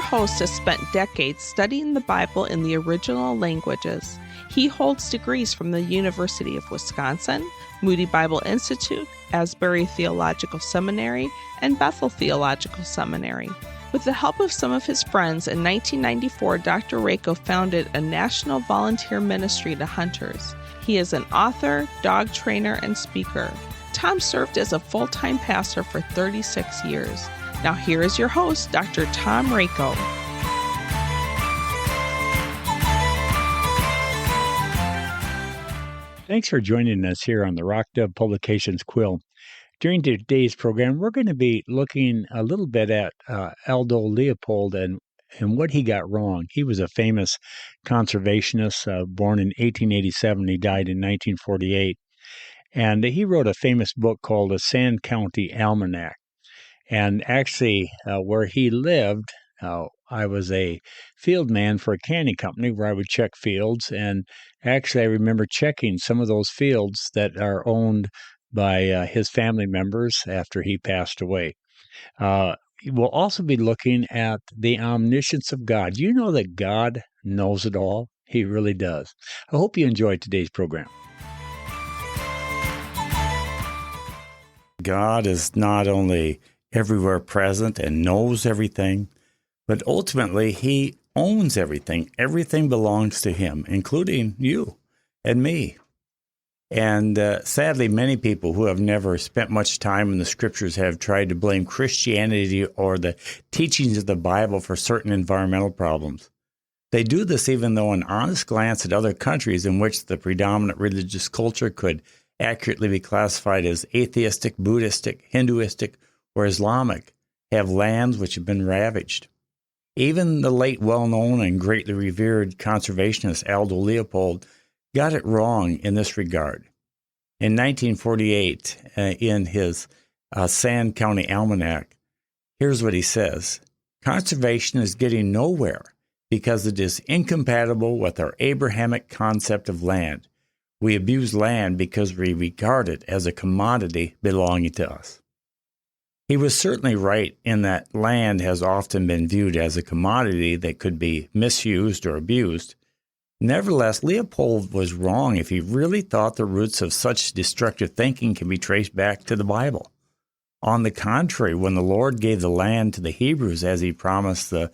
host has spent decades studying the Bible in the original languages. He holds degrees from the University of Wisconsin, Moody Bible Institute, Asbury Theological Seminary, and Bethel Theological Seminary. With the help of some of his friends, in 1994, Dr. Rakow founded a national volunteer ministry to hunters. He is an author, dog trainer, and speaker. Tom served as a full-time pastor for 36 years. Now here is your host, Dr. Tom Rakow. Thanks for joining us here on the Rakow Publications Quill. During today's program, we're going to be looking a little bit at Aldo Leopold and what he got wrong. He was a famous conservationist, born in 1887. He died in 1948. And he wrote a famous book called The Sand County Almanac. And actually, where he lived, I was a field man for a canning company where I would check fields. And actually, I remember checking some of those fields that are owned by his family members after he passed away. We'll also be looking at the omniscience of God. Do you know that God knows it all? He really does. I hope you enjoyed today's program. God is not only everywhere present and knows everything, but ultimately He owns everything. Everything belongs to Him, including you and me. And sadly, many people who have never spent much time in the Scriptures have tried to blame Christianity or the teachings of the Bible for certain environmental problems. They do this even though an honest glance at other countries in which the predominant religious culture could accurately be classified as atheistic, Buddhistic, Hinduistic, or Islamic have lands which have been ravaged. Even the late well-known and greatly revered conservationist Aldo Leopold got it wrong in this regard. In 1948, in his Sand County Almanac, here's what he says: "Conservation is getting nowhere because it is incompatible with our Abrahamic concept of land. We abuse land because we regard it as a commodity belonging to us." He was certainly right in that land has often been viewed as a commodity that could be misused or abused. Nevertheless, Leopold was wrong if he really thought the roots of such destructive thinking can be traced back to the Bible. On the contrary, when the Lord gave the land to the Hebrews as He promised the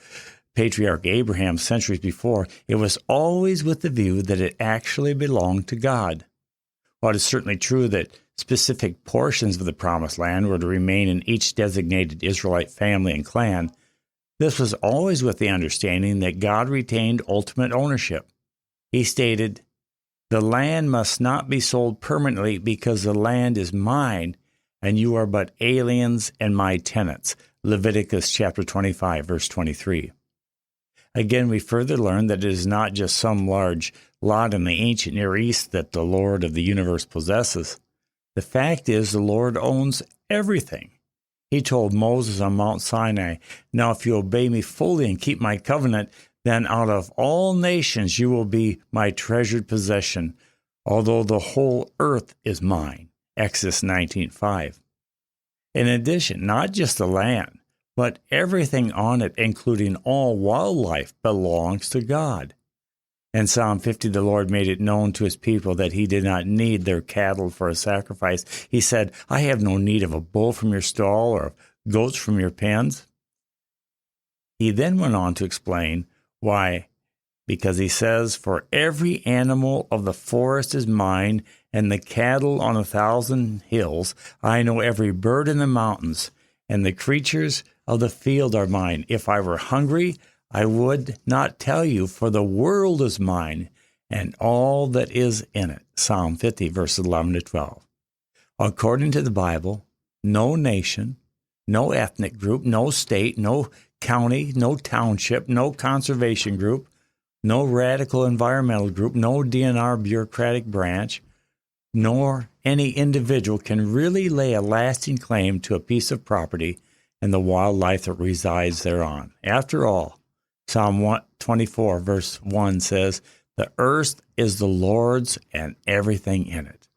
patriarch Abraham centuries before, it was always with the view that it actually belonged to God. While it is certainly true that specific portions of the promised land were to remain in each designated Israelite family and clan, this was always with the understanding that God retained ultimate ownership. He stated, "The land must not be sold permanently because the land is mine, and you are but aliens and my tenants." Leviticus chapter 25, verse 23. Again, we further learn that it is not just some large lot in the ancient Near East that the Lord of the universe possesses. The fact is, the Lord owns everything. He told Moses on Mount Sinai, "Now if you obey me fully and keep my covenant, then out of all nations you will be my treasured possession, although the whole earth is mine." Exodus 19:5. In addition, not just the land, but everything on it, including all wildlife, belongs to God. In Psalm 50, the Lord made it known to His people that He did not need their cattle for a sacrifice. He said, "I have no need of a bull from your stall or of goats from your pens." He then went on to explain why. Because He says, "For every animal of the forest is mine, and the cattle on 1,000 hills. I know every bird in the mountains, and the creatures of the field are mine. If I were hungry, I would not tell you, for the world is mine, and all that is in it." Psalm 50, verses 11 to 12. According to the Bible, no nation, no ethnic group, no state, no county, no township, no conservation group, no radical environmental group, no DNR bureaucratic branch, nor any individual can really lay a lasting claim to a piece of property and the wildlife that resides thereon. After all, Psalm 124, verse 1 says, "The earth is the Lord's and everything in it."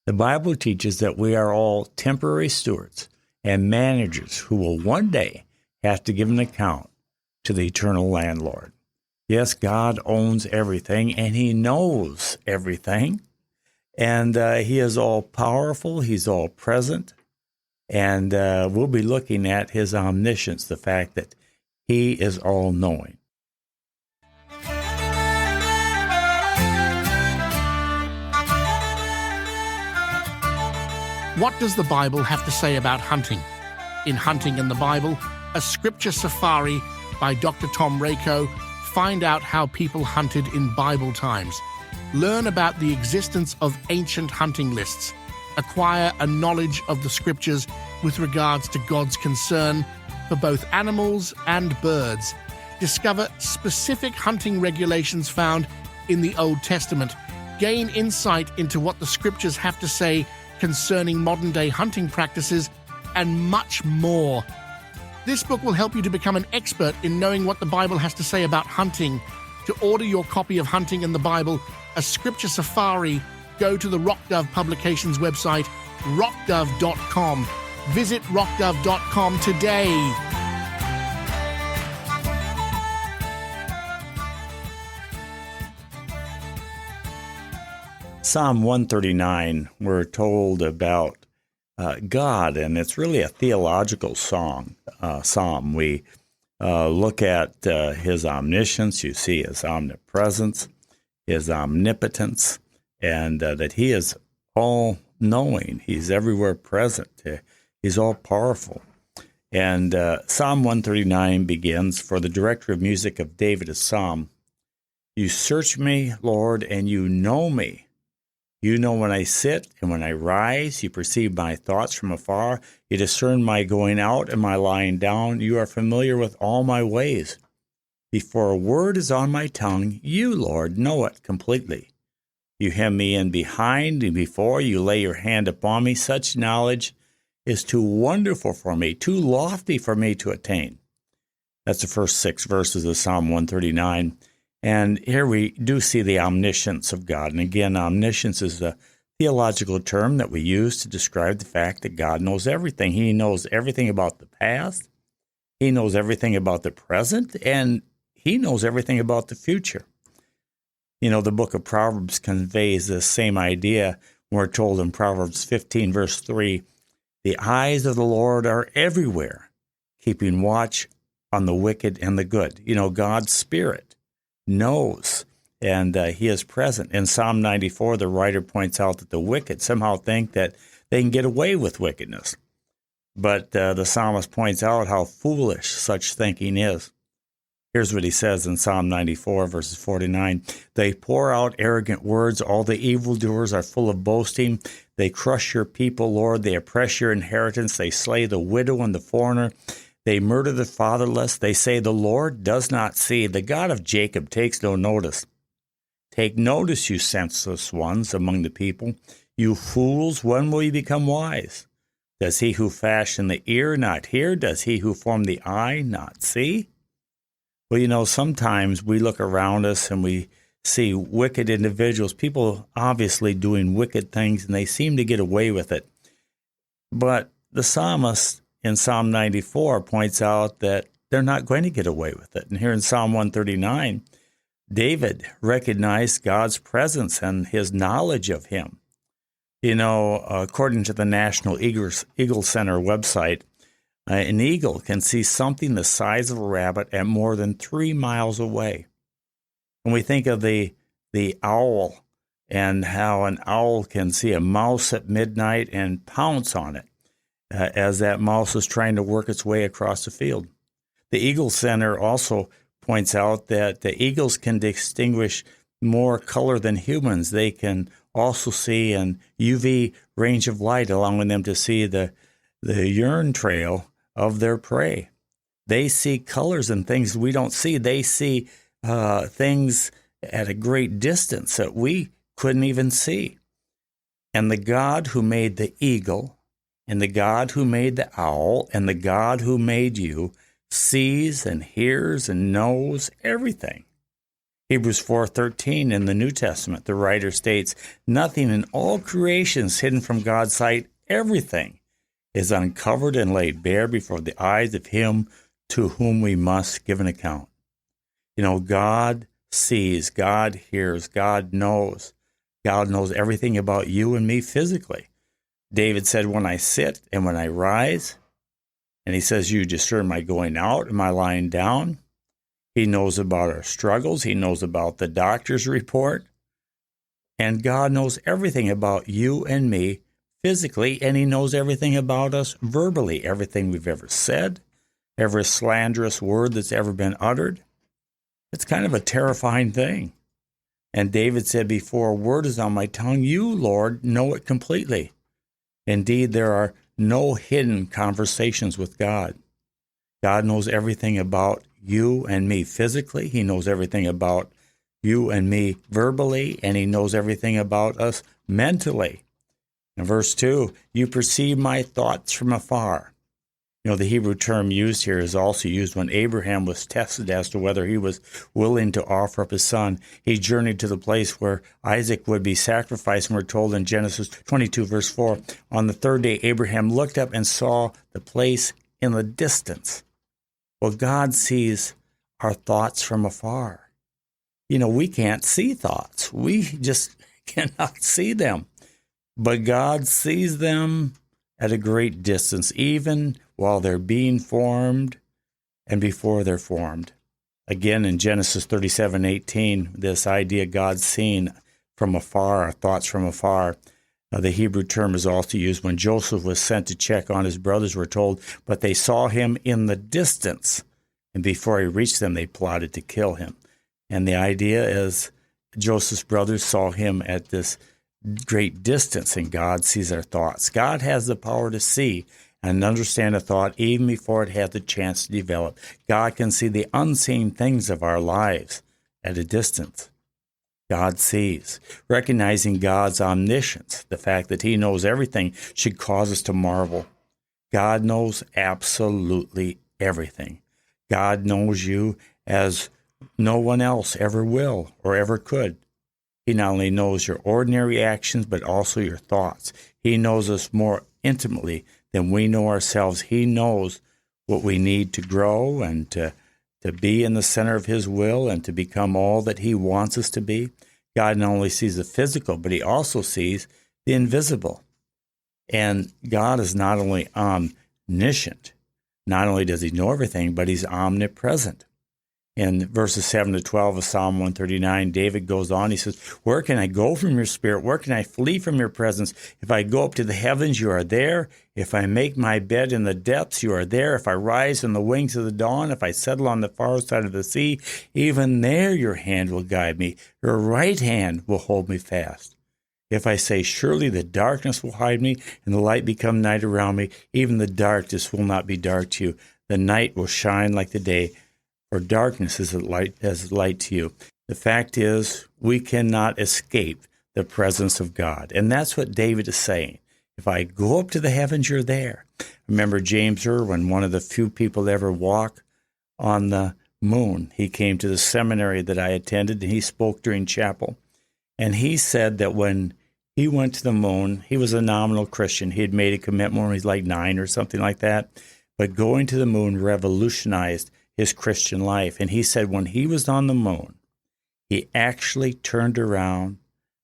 The Bible teaches that we are all temporary stewards and managers who will one day have to give an account. to the eternal landlord. Yes, God owns everything, and he knows everything. And he is all-powerful. He's all-present. And we'll be looking at his omniscience, the fact that he is all-knowing. What does the Bible have to say about hunting? In Hunting in the Bible, a scripture safari by Dr. Tom Rakow, find out how people hunted in Bible times. Learn about the existence of ancient hunting lists. Acquire a knowledge of the scriptures with regards to God's concern for both animals and birds. Discover specific hunting regulations found in the Old Testament. Gain insight into what the scriptures have to say concerning modern-day hunting practices, and much more. This book will help you to become an expert in knowing what the Bible has to say about hunting. To order your copy of Hunting in the Bible, a scripture safari, go to the Rockdove Publications website, rockdove.com. Visit rockdove.com today. Psalm 139, we're told about God, and it's really a theological psalm. We look at his omniscience, you see his omnipresence, his omnipotence, and that he is all-knowing. He's everywhere present. He's all-powerful. And Psalm 139 begins, "For the director of music of David, a psalm. You search me, Lord, and you know me. You know when I sit and when I rise. You perceive my thoughts from afar. You discern my going out and my lying down. You are familiar with all my ways. Before a word is on my tongue, you, Lord, know it completely. You hem me in behind and before. You lay your hand upon me. Such knowledge is too wonderful for me, too lofty for me to attain." That's the first 6 verses of Psalm 139. And here we do see the omniscience of God. And again, omniscience is a theological term that we use to describe the fact that God knows everything. He knows everything about the past. He knows everything about the present. And he knows everything about the future. You know, the book of Proverbs conveys this same idea. We're told in Proverbs 15, verse 3, "The eyes of the Lord are everywhere, keeping watch on the wicked and the good." You know, God's Spirit knows, and he is present. In Psalm 94, the writer points out that the wicked somehow think that they can get away with wickedness. But the psalmist points out how foolish such thinking is. Here's what he says in Psalm 94, verses 49. "They pour out arrogant words. All the evildoers are full of boasting. They crush your people, Lord. They oppress your inheritance. They slay the widow and the foreigner. They murder the fatherless. They say, the Lord does not see. The God of Jacob takes no notice. Take notice, you senseless ones among the people. You fools, when will you become wise? Does he who fashioned the ear not hear? Does he who formed the eye not see?" Well, you know, sometimes we look around us and we see wicked individuals, people obviously doing wicked things, and they seem to get away with it. But the psalmist in Psalm 94 points out that they're not going to get away with it. And here in Psalm 139, David recognized God's presence and his knowledge of him. You know, according to the National Eagle Center website, an eagle can see something the size of a rabbit at more than 3 miles away. When we think of the owl and how an owl can see a mouse at midnight and pounce on it, as that mouse is trying to work its way across the field. The Eagle Center also points out that the eagles can distinguish more color than humans. They can also see an UV range of light, allowing them to see the urine trail of their prey. They see colors and things we don't see. They see things at a great distance that we couldn't even see. And the God who made the eagle, and the God who made the owl, and the God who made you sees and hears and knows everything. Hebrews 4:13 in the New Testament, the writer states, "Nothing in all creation is hidden from God's sight. Everything is uncovered and laid bare before the eyes of him to whom we must give an account. You know, God sees, God hears, God knows. God knows everything about you and me physically. David said, when I sit and when I rise, and he says, you discern my going out and my lying down. He knows about our struggles. He knows about the doctor's report. And God knows everything about you and me physically, and he knows everything about us verbally, everything we've ever said, every slanderous word that's ever been uttered. It's kind of a terrifying thing. And David said, before a word is on my tongue, you, Lord, know it completely. Indeed, there are no hidden conversations with God. God knows everything about you and me physically. He knows everything about you and me verbally, and he knows everything about us mentally. In verse 2, you perceive my thoughts from afar. You know, the Hebrew term used here is also used when Abraham was tested as to whether he was willing to offer up his son. He journeyed to the place where Isaac would be sacrificed, and we're told in Genesis 22, verse 4, on the third day, Abraham looked up and saw the place in the distance. Well, God sees our thoughts from afar. You know, we can't see thoughts. We just cannot see them. But God sees them at a great distance, even while they're being formed and before they're formed. Again, in Genesis 37:18, this idea God's seen from afar, our thoughts from afar. The Hebrew term is also used when Joseph was sent to check on his brothers, we're told, but they saw him in the distance, and before he reached them, they plotted to kill him. And the idea is Joseph's brothers saw him at this great distance, and God sees our thoughts. God has the power to see and understand a thought even before it has the chance to develop. God can see the unseen things of our lives at a distance. God sees. Recognizing God's omniscience, the fact that he knows everything, should cause us to marvel. God knows absolutely everything. God knows you as no one else ever will or ever could. He not only knows your ordinary actions, but also your thoughts. He knows us more intimately than we know ourselves. He knows what we need to grow and to be in the center of his will and to become all that he wants us to be. God not only sees the physical, but he also sees the invisible. And God is not only omniscient, not only does he know everything, but he's omnipresent. In verses 7 to 12 of Psalm 139, David goes on, he says, where can I go from your spirit? Where can I flee from your presence? If I go up to the heavens, you are there. If I make my bed in the depths, you are there. If I rise on the wings of the dawn, if I settle on the far side of the sea, even there your hand will guide me. Your right hand will hold me fast. If I say, surely the darkness will hide me and the light become night around me, even the darkness will not be dark to you. The night will shine like the day, or darkness is light to you. The fact is, we cannot escape the presence of God. And that's what David is saying. If I go up to the heavens, you're there. Remember James Irwin, one of the few people to ever walk on the moon. He came to the seminary that I attended, and he spoke during chapel. And he said that when he went to the moon, he was a nominal Christian. He had made a commitment when he was like 9 or something like that. But going to the moon revolutionized his Christian life. And he said when he was on the moon, he actually turned around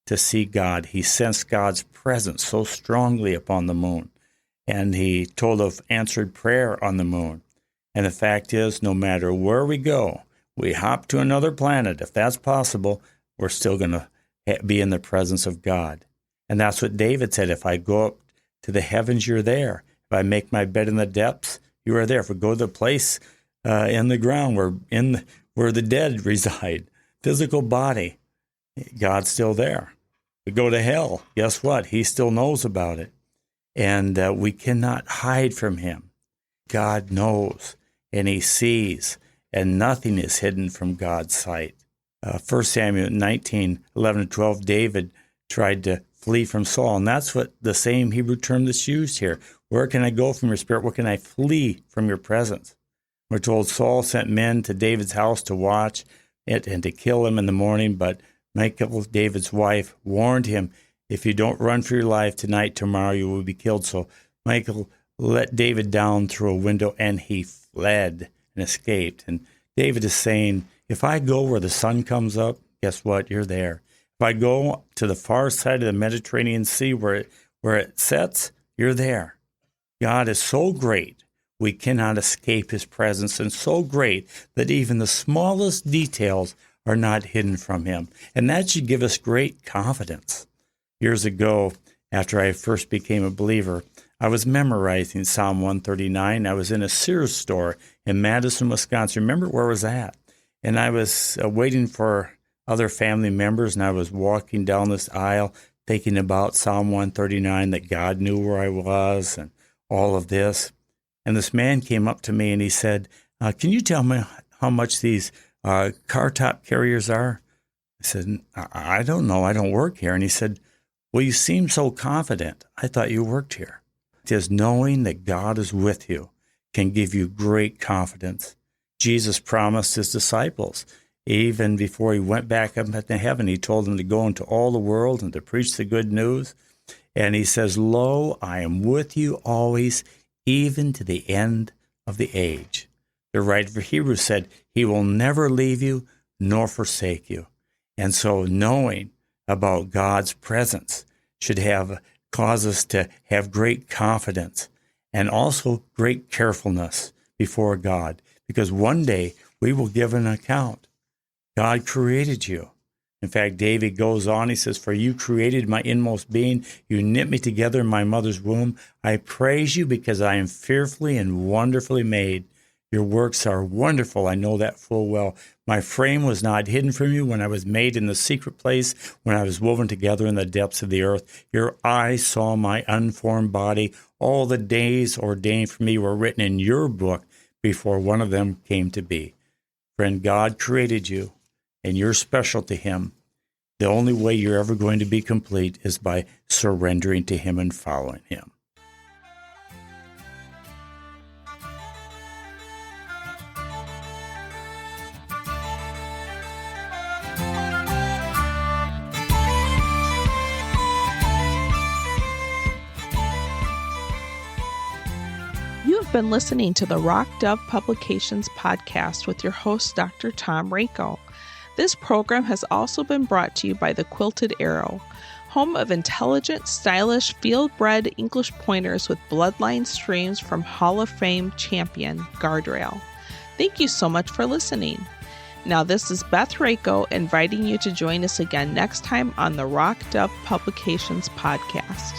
to see God. He sensed God's presence so strongly upon the moon. And he told of answered prayer on the moon. And the fact is, no matter where we go, we hop to another planet, if that's possible, we're still going to be in the presence of God. And that's what David said, if I go up to the heavens, you're there. If I make my bed in the depths, you are there. If we go to the place in the ground where the dead reside, physical body, God's still there. We go to hell, guess what? He still knows about it. And we cannot hide from him. God knows, and he sees, and nothing is hidden from God's sight. 1 Samuel 19, 11 and 12, David tried to flee from Saul, and that's what the same Hebrew term that's used here. Where can I go from your spirit? Where can I flee from your presence? We're told Saul sent men to David's house to watch it and to kill him in the morning, but Michal, David's wife, warned him, if you don't run for your life tonight, tomorrow you will be killed. So Michal let David down through a window, and he fled. and escaped. And David is saying, if I go where the sun comes up, guess what? You're there. If I go to the far side of the Mediterranean Sea where it sets, you're there. God is so great, we cannot escape his presence, and so great that even the smallest details are not hidden from him. And that should give us great confidence. Years ago, after I first became a believer, I was memorizing Psalm 139. I was in a Sears store in Madison, Wisconsin. Remember where I was at? And I was waiting for other family members, and I was walking down this aisle thinking about Psalm 139, that God knew where I was and all of this. And this man came up to me and he said, can you tell me how much these car top carriers are? I said, I don't know. I don't work here. And he said, well, you seem so confident. I thought you worked here. Just knowing that God is with you can give you great confidence. Jesus promised his disciples, even before he went back up into heaven, he told them to go into all the world and to preach the good news. And he says, lo, I am with you always, even to the end of the age. The writer for Hebrews said, he will never leave you nor forsake you. And so knowing about God's presence should cause us to have great confidence and also great carefulness before God, because one day we will give an account. God created you. In fact, David goes on, he says, for you created my inmost being. You knit me together in my mother's womb. I praise you because I am fearfully and wonderfully made. Your works are wonderful. I know that full well. My frame was not hidden from you when I was made in the secret place, when I was woven together in the depths of the earth. Your eyes saw my unformed body. All the days ordained for me were written in your book before one of them came to be. Friend, God created you, and you're special to him. The only way you're ever going to be complete is by surrendering to him and following him. You've been listening to the Rock Dove Publications podcast with your host, Dr. Tom Rakow. This program has also been brought to you by the Quilted Arrow, home of intelligent, stylish, field-bred English pointers with bloodline streams from Hall of Fame champion Guardrail. Thank you so much for listening. Now, this is Beth Rakow inviting you to join us again next time on the Rock Dove Publications podcast.